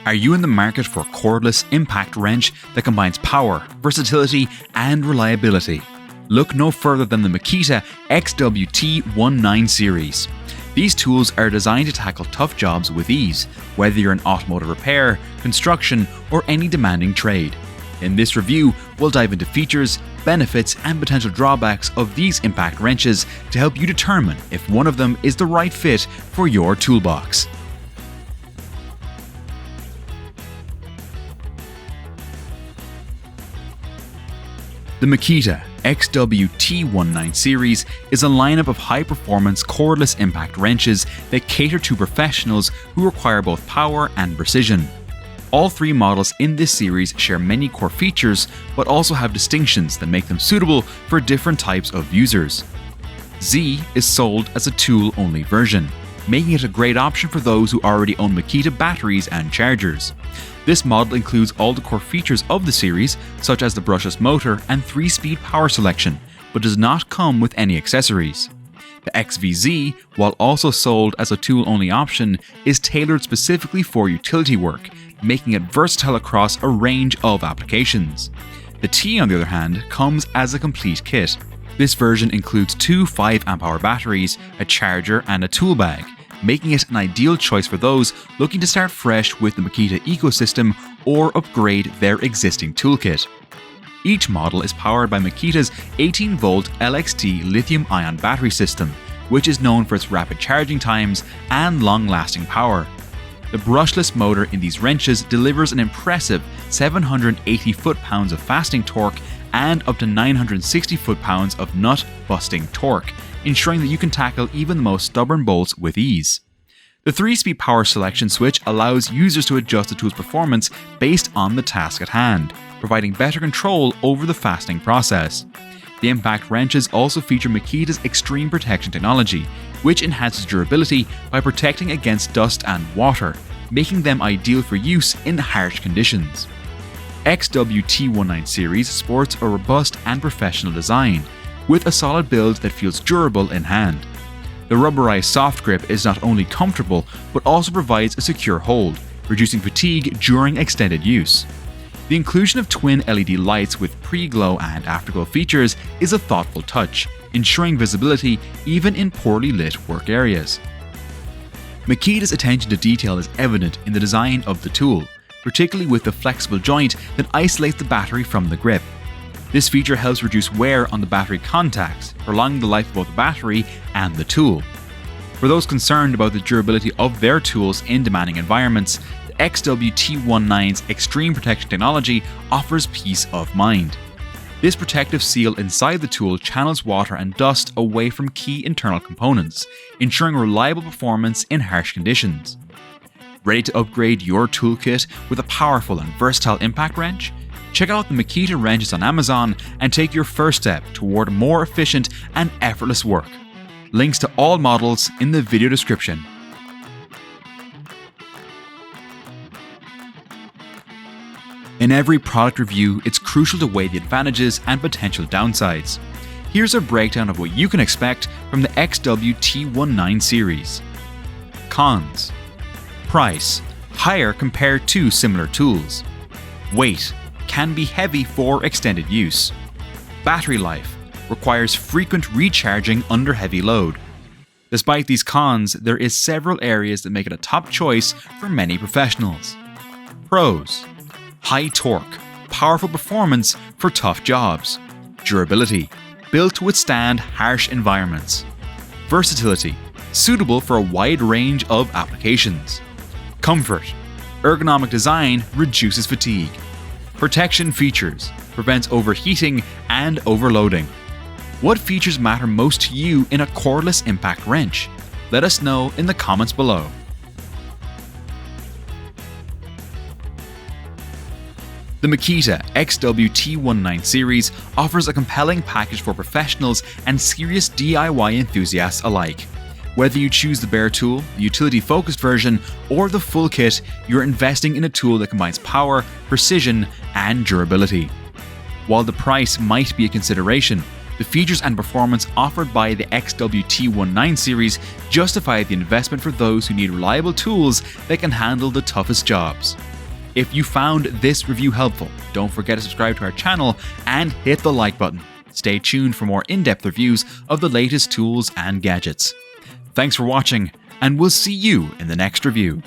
Are you in the market for a cordless impact wrench that combines power, versatility, and reliability? Look no further than the Makita XWT19 series. These tools are designed to tackle tough jobs with ease, whether you're in automotive repair, construction, or any demanding trade. In this review, we'll dive into features, benefits, and potential drawbacks of these impact wrenches to help you determine if one of them is the right fit for your toolbox. The Makita XWT19 series is a lineup of high-performance cordless impact wrenches that cater to professionals who require both power and precision. All three models in this series share many core features, but also have distinctions that make them suitable for different types of users. Z is sold as a tool-only version, making it a great option for those who already own Makita batteries and chargers. This model includes all the core features of the series, such as the brushless motor and 3-speed power selection, but does not come with any accessories. The XVZ, while also sold as a tool-only option, is tailored specifically for utility work, making it versatile across a range of applications. The T, on the other hand, comes as a complete kit. This version includes two 5-amp-hour batteries, a charger, and a tool bag, making it an ideal choice for those looking to start fresh with the Makita ecosystem or upgrade their existing toolkit. Each model is powered by Makita's 18-volt LXT lithium-ion battery system, which is known for its rapid charging times and long-lasting power. The brushless motor in these wrenches delivers an impressive 780 foot-pounds of fasting torque and up to 960 foot-pounds of nut-busting torque, ensuring that you can tackle even the most stubborn bolts with ease. The 3-speed power selection switch allows users to adjust the tool's performance based on the task at hand, providing better control over the fastening process. The impact wrenches also feature Makita's extreme protection technology, which enhances durability by protecting against dust and water, making them ideal for use in harsh conditions. XWT19 series sports a robust and professional design, with a solid build that feels durable in hand. The rubberized soft grip is not only comfortable, but also provides a secure hold, reducing fatigue during extended use. The inclusion of twin LED lights with pre-glow and afterglow features is a thoughtful touch, ensuring visibility even in poorly lit work areas. Makita's attention to detail is evident in the design of the tool, particularly with the flexible joint that isolates the battery from the grip. This feature helps reduce wear on the battery contacts, prolonging the life of both the battery and the tool. For those concerned about the durability of their tools in demanding environments, the XWT19's extreme protection technology offers peace of mind. This protective seal inside the tool channels water and dust away from key internal components, ensuring reliable performance in harsh conditions. Ready to upgrade your toolkit with a powerful and versatile impact wrench? Check out the Makita wrenches on Amazon and take your first step toward more efficient and effortless work. Links to all models in the video description. In every product review, it's crucial to weigh the advantages and potential downsides. Here's a breakdown of what you can expect from the XWT19 series. Cons: price, higher compared to similar tools. Weight, can be heavy for extended use. Battery life, requires frequent recharging under heavy load. Despite these cons, there is several areas that make it a top choice for many professionals. Pros: high torque, powerful performance for tough jobs. Durability, built to withstand harsh environments. Versatility, suitable for a wide range of applications. Comfort, ergonomic design reduces fatigue. Protection features, prevents overheating and overloading. What features matter most to you in a cordless impact wrench? Let us know in the comments below. The Makita XWT19 series offers a compelling package for professionals and serious DIY enthusiasts alike. Whether you choose the bare tool, the utility-focused version, or the full kit, you're investing in a tool that combines power, precision, and durability. While the price might be a consideration, The features and performance offered by the XWT19 series justify the investment for those who need reliable tools that can handle the toughest jobs. If you found this review helpful, don't forget to subscribe to our channel and hit the like button. Stay tuned for more in-depth reviews of the latest tools and gadgets. Thanks for watching, and we'll see you in the next review.